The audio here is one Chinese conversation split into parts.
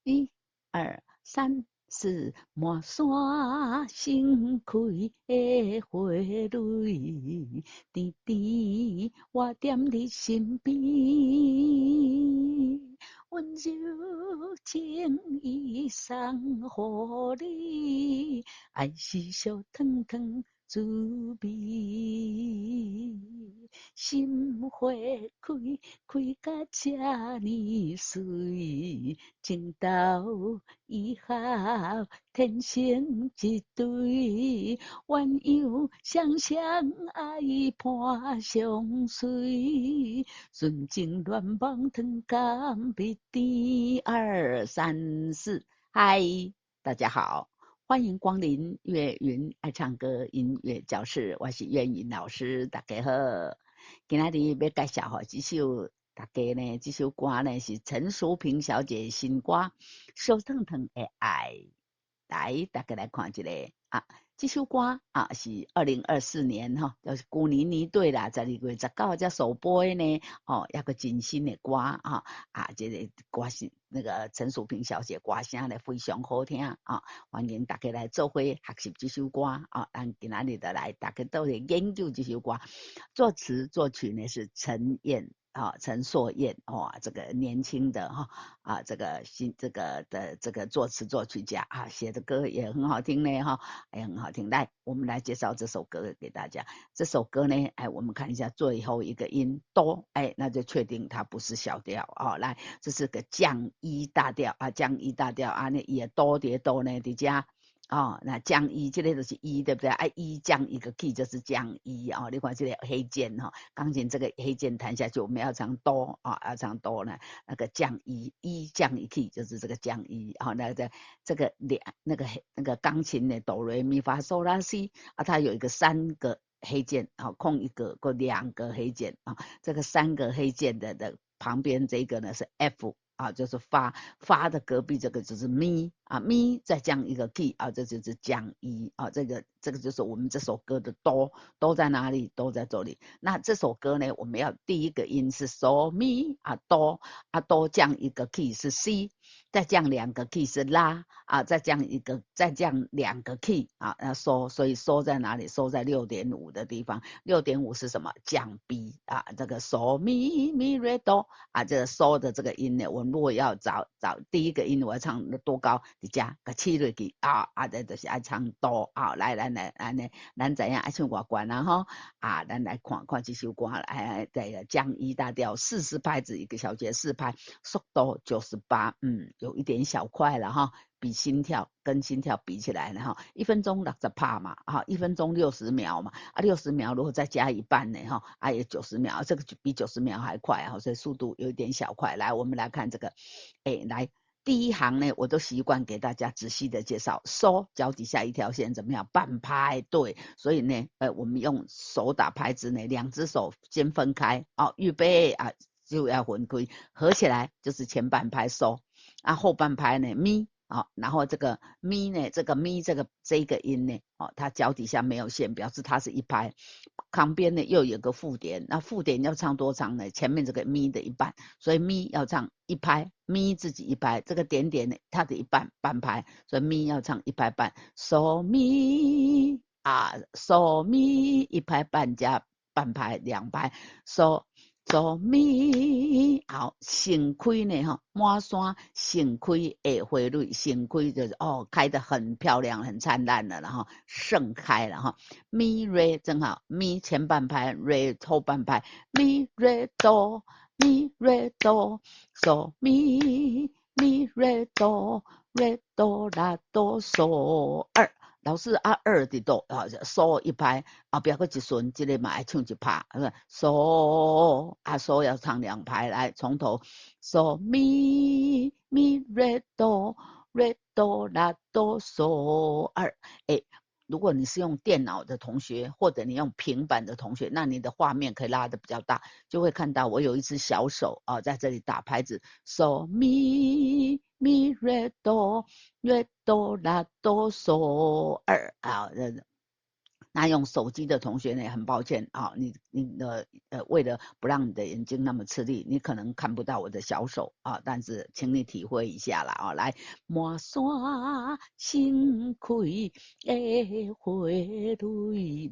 一二三四，满山盛开的花蕊，甜甜我踮你身边，温柔情意送予你，爱是烧烫烫滋味，心花开，开甲这呢水，情投意合，天生一对，鸳鸯双双爱伴相随，纯情乱梦糖甘蜜甜。二三四，嗨，大家好。欢迎光临岳云爱唱歌音乐教室，我是岳云老师，大家好。今仔日要介绍这首大家呢，这首歌呢是陈淑萍小姐新歌《烧烫烫的爱》。来，大家来看一个啊，这首歌啊是2024年哈，就是去年对啦，12月19才首播的呢，哦，一个真新的歌啊这个歌是那个陈淑萍小姐歌声呢非常好听啊，欢迎大家来做伙学习这首歌啊，咱今仔日就来大家都来研究这首歌，作词作曲呢是陈燕。陈硕燕这个年轻的这个这个的这个作词作曲家写的歌也很好听呢也很好听。来，我们来介绍这首歌给大家。这首歌呢，我们看一下最后一个音哆，那就确定它不是小调来，这是个降一大调降一大调那也哆叠哆呢，底下。那降一这类就是一，对不对一降一个 key 就是降一你看这个黑键钢琴这个黑键弹下去，我们要唱哆要唱哆呢，那个降一降一 key 就是这个降一那个这个那个钢琴的哆来咪发嗦拉西它有一个3个黑键空一个或2个黑键这个3个黑键的旁边这个呢是 F。就是发的隔壁这个就是咪咪再降一个 key 这就是降一这个就是我们这首歌的哆都在哪里？都在这里。那这首歌呢，我们要第一个音是嗦咪哆哆降一个 key 是 C， 再降2个 key 是拉再降2个 key嗦，所以嗦在哪里？嗦在6.5的地方。6.5是什么？降 B 这个嗦咪咪瑞哆这个嗦的这个音呢，我们如果要找第一个音，我要唱多高？你加个7落去这就是要唱哆来，咱怎样爱唱歌关咱来看看这首歌对降一大调40拍子1个小节4拍，速度98，有一点小快了比跟心跳比起来呢1分钟60拍嘛1分钟60秒嘛60秒如果再加一半呢也90秒，这个比90秒还快所以速度有一点小快。来，我们来看这个来第一行呢，我都习惯给大家仔细的介绍，嗦脚底下一条线怎么样？半拍，对，所以呢，我们用手打拍子呢，2只手先分开预备就要分开，合起来就是前半拍嗦后半拍呢咪然后这个咪呢，这个咪这个音呢它脚底下没有线，表示它是一拍，旁边呢又有个附点，那附点要唱多长呢？前面这个咪的一半，所以咪要唱一拍，咪自己一拍，这个点点呢它的一半半拍，所以咪要唱一拍半，嗦咪嗦咪一拍半加半拍2拍，嗦咪好，盛开呢满山盛开的花蕊，盛开就是开得很漂亮很灿烂了盛开了咪瑞正好，咪前半拍，瑞后半拍，咪瑞哆咪瑞哆嗦咪瑞哆拉哆嗦2。老师2的哆嗦一拍不要个一顺，这个嘛爱唱一拍，嗦嗦要唱2拍，来从头嗦咪瑞哆拉哆嗦2。如果你是用电脑的同学，或者你用平板的同学，那你的画面可以拉得比较大，就会看到我有一只小手在这里打拍子，嗦咪瑞哆拉哆嗦2那用手机的同学呢，很抱歉啊，你的为了不让你的眼睛那么吃力，你可能看不到我的小手啊，但是请你体会一下啦啊，来，满山盛开的花蕊，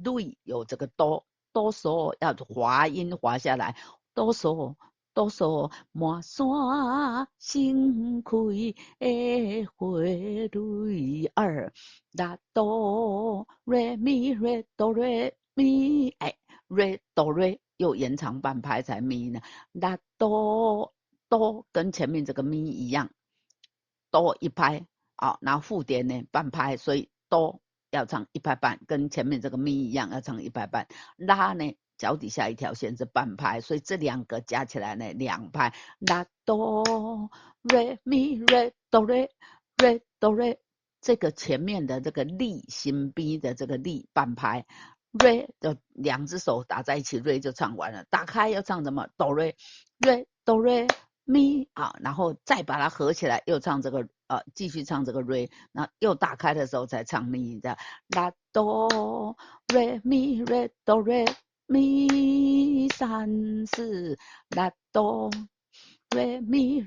蕊有这个哆嗦要滑音滑下来，哆嗦。哆嗦，满山盛开的花蕊儿，啦哆瑞咪瑞哆瑞咪，哎，瑞哆瑞又延长半拍才咪呢，啦哆跟前面这个咪一样，哆一拍啊，然后附点呢半拍，所以哆要唱一拍半，跟前面这个咪一样要唱一拍半，拉呢脚底下一条线是半拍，所以这两个加起来呢2拍，拉哆瑞咪瑞哆瑞，这个前面的这个力心 B 的这个力半拍。瑞的2只手打在一起，瑞就唱完了。打开要唱什么？哆瑞咪啊，然后再把它合起来，又唱这个继续唱这个瑞，那又打开的时候再唱咪的拉哆瑞咪3、4拉哆瑞咪。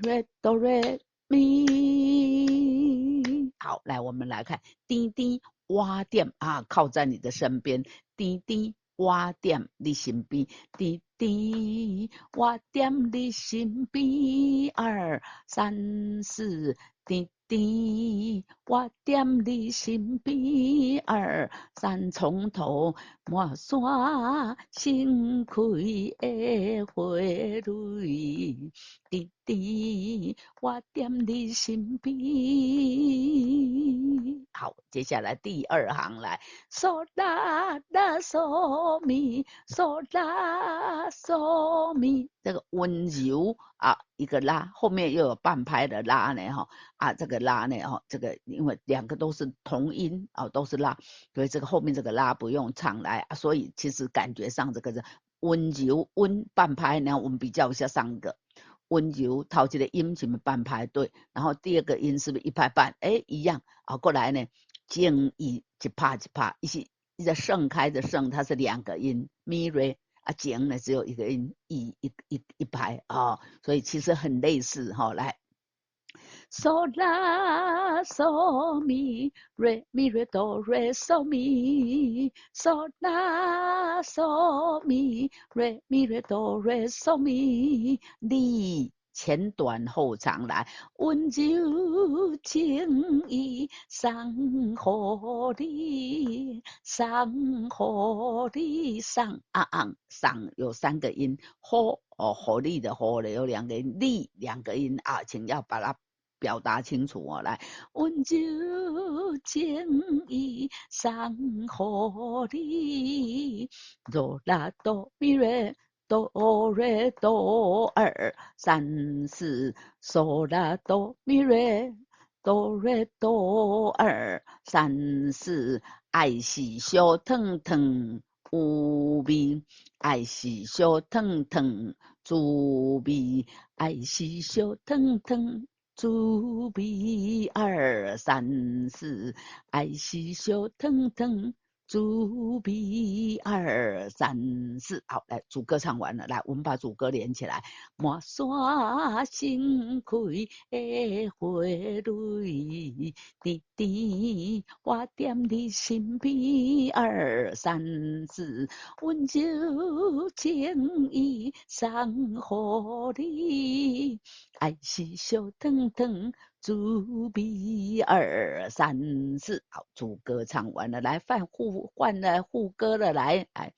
好，来我们来看滴滴蛙点啊，靠在你的身边，滴滴蛙点你身边，滴滴蛙点你身边，2、3、4，滴滴我点你身边，2、3从头满山盛开的花蕊，滴滴我点你身边。好，接下来第2行来，嗦啦啦嗦咪，嗦啦嗦咪，这个温柔啊，一个拉，后面又有半拍的拉呢哈啊，这个拉呢哈，这个因为2个都是同音啊，都是拉，所以这个后面这个拉不用唱来啊，所以其实感觉上这个是温柔温半拍，然后我们比较一下3个。温柔头一个音是不是半拍对，然后第2个音是不是1拍半？哎，一样啊。过来呢，静一拍一拍，一个盛开的盛，它是2个音，咪瑞啊，静呢只有1个音，一拍啊，所以其实很类似哈。来。嗦啦嗦咪瑞咪瑞哆瑞嗦咪，嗦啦嗦咪瑞咪瑞哆瑞嗦咪，你前短后长来，温柔情意送乎你，送乎你送送有3个音，乎乎你的乎呢有2个音，你2个音啊，请要把它表达清楚哦，来，温柔情意送乎你，哆啦哆咪瑞哆瑞哆2、3、4，嗦啦哆咪瑞哆瑞哆2、3、4，爱是小糖糖有味，爱是小糖糖滋味，爱是小糖糖。滋味2、3、4，爱是小糖糖。主笔2、3、4，好，来主歌唱完了，来我们把主歌连起来。满山盛开的花蕊，滴滴我点你身边2、3、4，温柔情意送乎你，爱是小糖糖。主笔2、3、4，好，主歌唱完了，来换了副歌了，来，哎，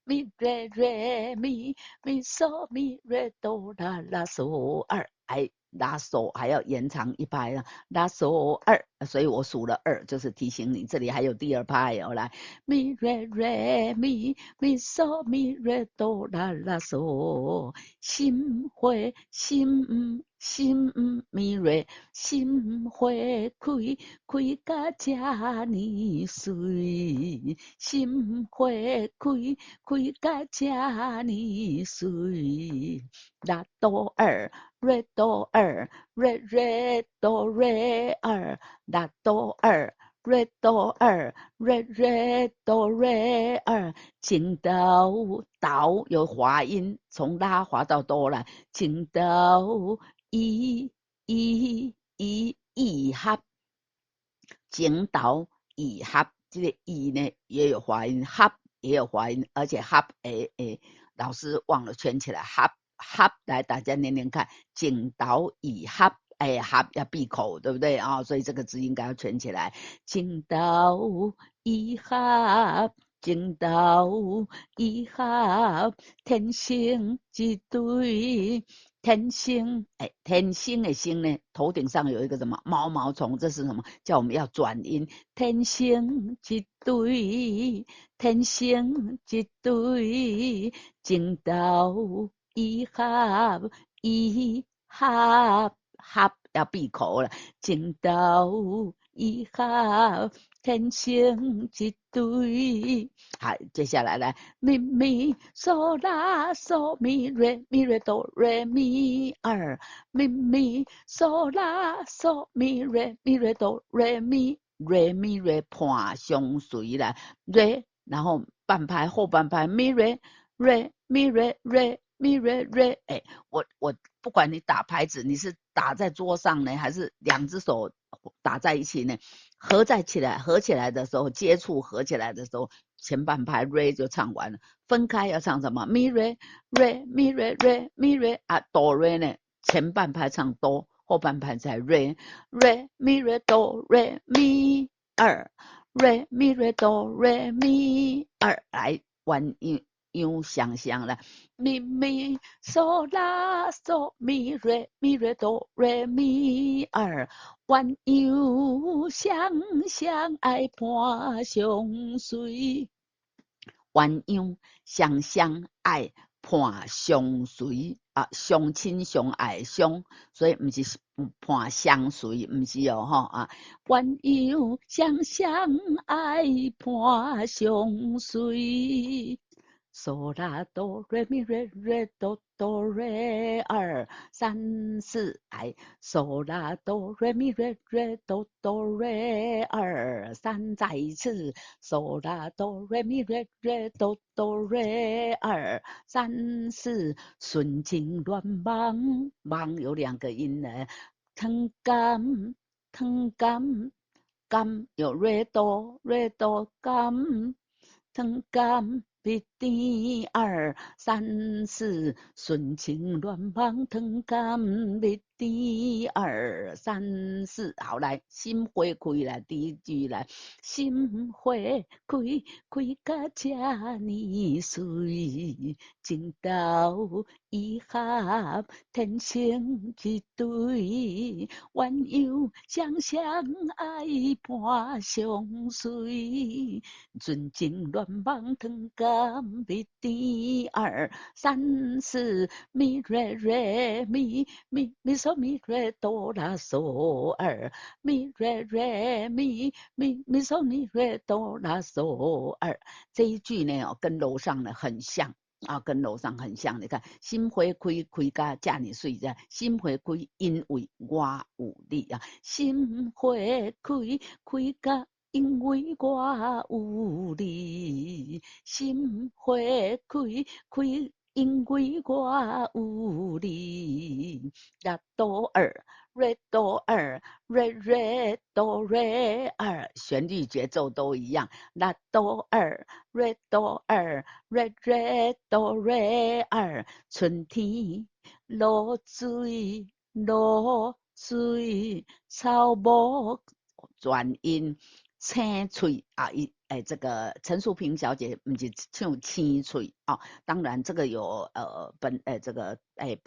咪瑞瑞咪嗦咪瑞哆啦啦嗦2，哎，拉手还要延长1拍啊，拉手2，所以我数了2，就是提醒你这里还有第2拍哦，来，咪瑞瑞咪嗦咪瑞哆啦啦嗦，心花心咪瑞。心花开，开甲这呢水，心花开，开甲这呢水。拉哆2，瑞哆2，瑞哆2，拉哆2。瑞哆二，瑞瑞哆瑞二，进到导有滑音，从拉滑到哆来，进到一合，进到一合，这个一呢也有滑音，合也有滑音，而且合老师忘了圈起来，合来大家念念看，进到一合。合要闭口，对不对啊？所以这个字应该要圈起来。进到一合，进到一合，天生一对。天星，天星的星呢，头顶上有一个什么毛毛虫，这是什么？叫我们要转音。天星一对，天星一对，进到一合，一合，合要闭口了，进到一合，天星一对。好，接下来来。咪咪嗦啦嗦咪瑞咪瑞哆瑞咪二，咪咪嗦啦嗦咪瑞咪瑞哆瑞咪瑞咪瑞伴相随来瑞，然后半拍后半拍咪瑞瑞咪瑞瑞咪瑞瑞，我不管你打拍子，你是打在桌上呢，还是两只手打在一起呢？合起来的时候，接触合起来的时候，前半拍 re 就唱完了。分开要唱什么 mi re re mi re re mi re 啊哆 re 呢？前半拍唱哆，后半拍才 re re mi re do re mi 二 re mi re do re mi 二来完又想象了，咪咪嗦啦嗦咪瑞咪瑞哆瑞咪二，鸳鸯相相爱伴相随，鸳鸯相相爱伴相随啊，相亲相爱相，所以不是伴相随，不是哦哈啊，鸳鸯相相爱伴相随。嗦啦哆瑞咪瑞瑞哆哆瑞二三四哎，嗦啦哆瑞咪瑞瑞哆哆瑞二三，再一次嗦啦哆瑞咪瑞瑞哆哆瑞二三四，顺境乱忙，忙有两个音呢，腾干腾干干有瑞哆瑞哆干。腾干必定二三四，顺情乱忙腾干必定二三四。好，来心花开来，第一句来，心花开，开甲这呢水，情到意合，天生一对，鸳鸯相相爱伴相随。纯情乱忙腾干必第二三四咪瑞瑞咪嗦咪瑞哆啦嗦二咪瑞瑞咪嗦咪瑞哆啦嗦二。这一句呢，跟楼上呢很像。啊，跟楼上很像，你看，心花开开甲遮尔水者，心花开因为我有你啊，心花开开甲因为我有你，心花开开，因为我有你。啦哆二，瑞哆二，瑞瑞哆瑞二，旋律节奏都一样。啦哆二，瑞哆二，瑞瑞哆瑞二，春天落水落水，草木转音。青翠啊，这个陈淑萍小姐不是唱青翠啊、哦，当然这个有这个北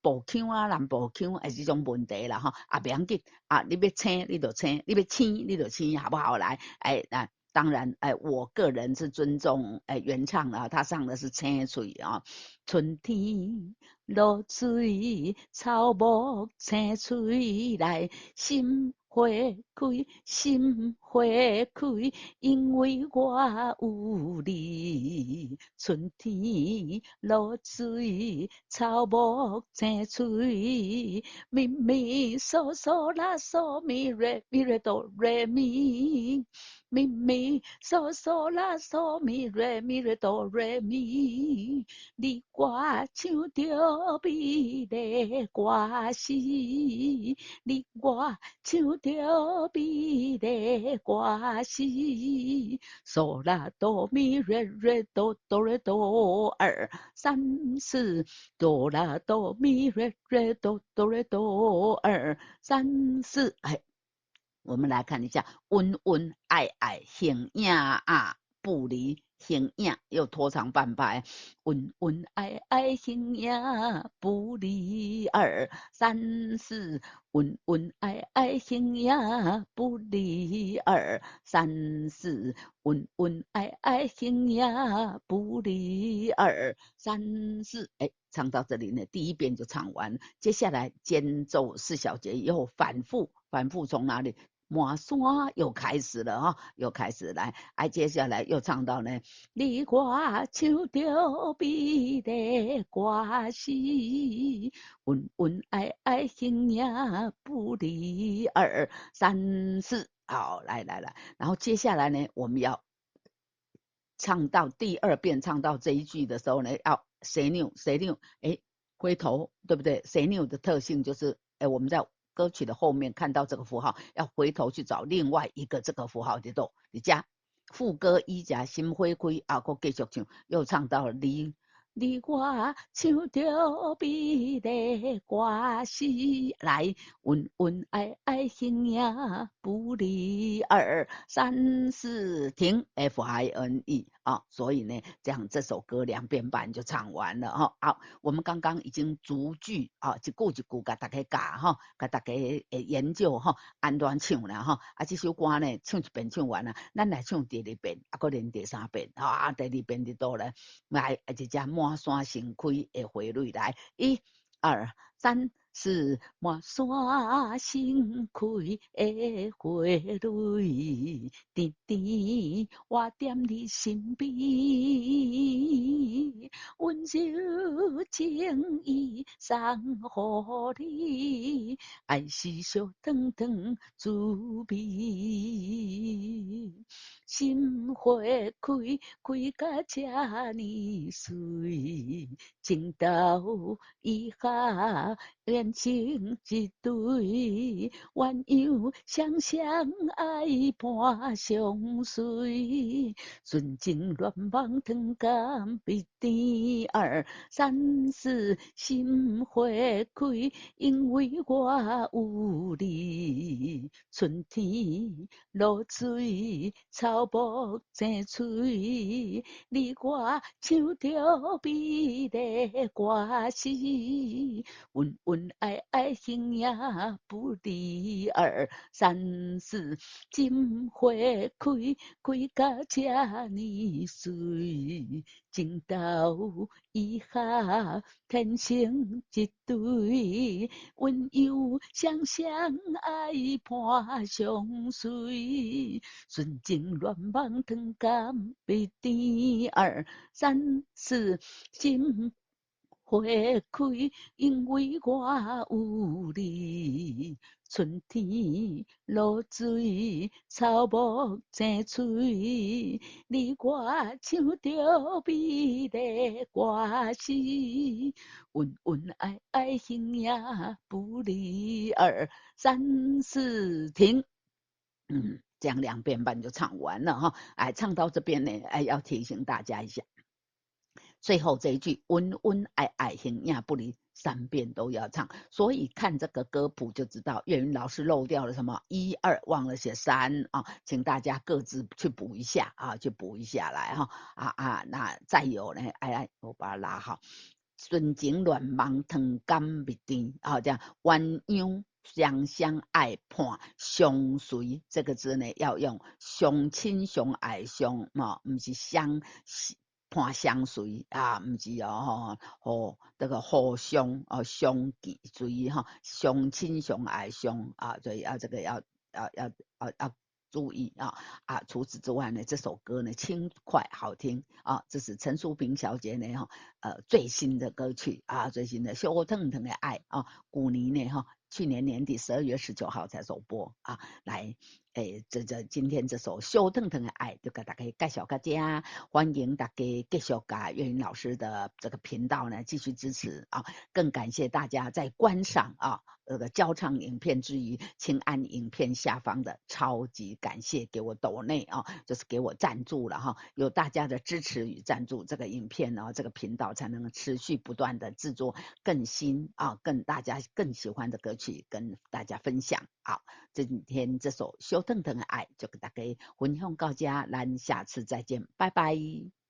部腔啊、南部腔这种问题啦哈，啊不要紧啊，你要青你就青，你要青你就青，好不好？来，那当然我个人是尊重原唱啊，他唱的是青翠啊，春天落水，草木青翠来，心花开，心花开，因为我有你。春天露水，草木青翠，咪咪嗦嗦啦嗦咪瑞咪瑞哆瑞咪。咪咪嗦嗦啦嗦咪瑞咪瑞哆瑞咪，你我唱着美丽歌诗，你我唱着美丽歌诗。嗦啦哆咪瑞瑞哆哆瑞哆二三四，哆啦哆咪瑞瑞哆哆瑞哆二三四，哎。我们来看一下，恩恩爱爱，形影啊不离，形影又拖长半拍，恩恩爱爱，形影不离，二三四，恩恩爱爱，形影不离，二三四，恩恩爱爱，形影不离，二三四，哎。唱到这里呢，第一遍就唱完，接下来间奏4小节又反复从哪里？满山又开始了哈，又开始来，接下来又唱到呢，你我唱着美丽歌诗，恩恩爱爱，形影不离，二三四，好，来，然后接下来呢，我们要唱到第2遍，唱到这一句的时候呢，要谁扭，哎，回头，对不对？谁扭的特性就是，哎，我们在歌曲的后面看到这个符号，要回头去找另外一个这个符号的度，你加副歌一加心花开，我继续唱，又唱到你我唱着美丽歌诗，来，恩恩爱爱，形影不离，二三四，停 ，FINE 啊，所以呢，这样这首歌2遍半就唱完了哈。好，我们刚刚已经逐句啊，一句一句给大家教哈，给大家研究哈，安怎唱啦哈。这首歌呢，唱1遍唱完了，咱来唱第2遍，搁连第3遍，第2遍就到了。来，一只满山盛开的花蕊，来，1、2、3、4，满山盛开的花蕊，甜甜我踮你身边，温柔情意送予你，爱是烧烫烫滋味。心花开，开甲这呢水，情投意合，连成一对，鸳鸯双双爱伴相随，纯情乱梦糖甘蜜甜，二三四，心花开，因为我有你，春天露水，草木青翠，你我唱着美丽歌诗，恩恩爱爱，形影不离，二三四，心花开，开甲这呢水，情投意合，天成一对，温柔双双爱伴相随，纯情乱梦糖甘蜜甜，二三四，心花开，因为我有你，春天露水，草木青翠，你我唱着美丽歌诗，恩恩爱爱，形影不离，二三四，停。这样2遍半就唱完了哈。唱到这边呢，要提醒大家一下，最后这一句恩恩爱爱，形影不离，3遍都要唱。所以看这个歌谱就知道，岳云老师漏掉了什么1、2，忘了写3啊，请大家各自去补一下啊，去补一下来哈。那再有呢，我把它拉好。纯情乱梦糖甘蜜甜，这样鸳鸯双相爱伴相随，这个字呢要用相亲相爱相不是相伴相随啊，不是这个互相相随相亲相爱相所以这个要要注意除此之外呢，这首歌呢轻快好听这是陈淑萍小姐呢最新的歌曲最新的《羞腾腾的爱》古尼呢去年年底12月19号才首播来。今天这首《羞腾腾的爱》就给大家介绍大家，欢迎大家继续给岳云老师的这个频道呢继续支持更感谢大家在观赏这个教唱影片之余，请按影片下方的超级感谢给我抖内就是给我赞助了有大家的支持与赞助，这个影片这个频道才能持续不断的制作更新更大家更喜欢的歌曲跟大家分享今天这首《羞腾腾的爱》就给大家分享到这，咱下次再见，拜拜。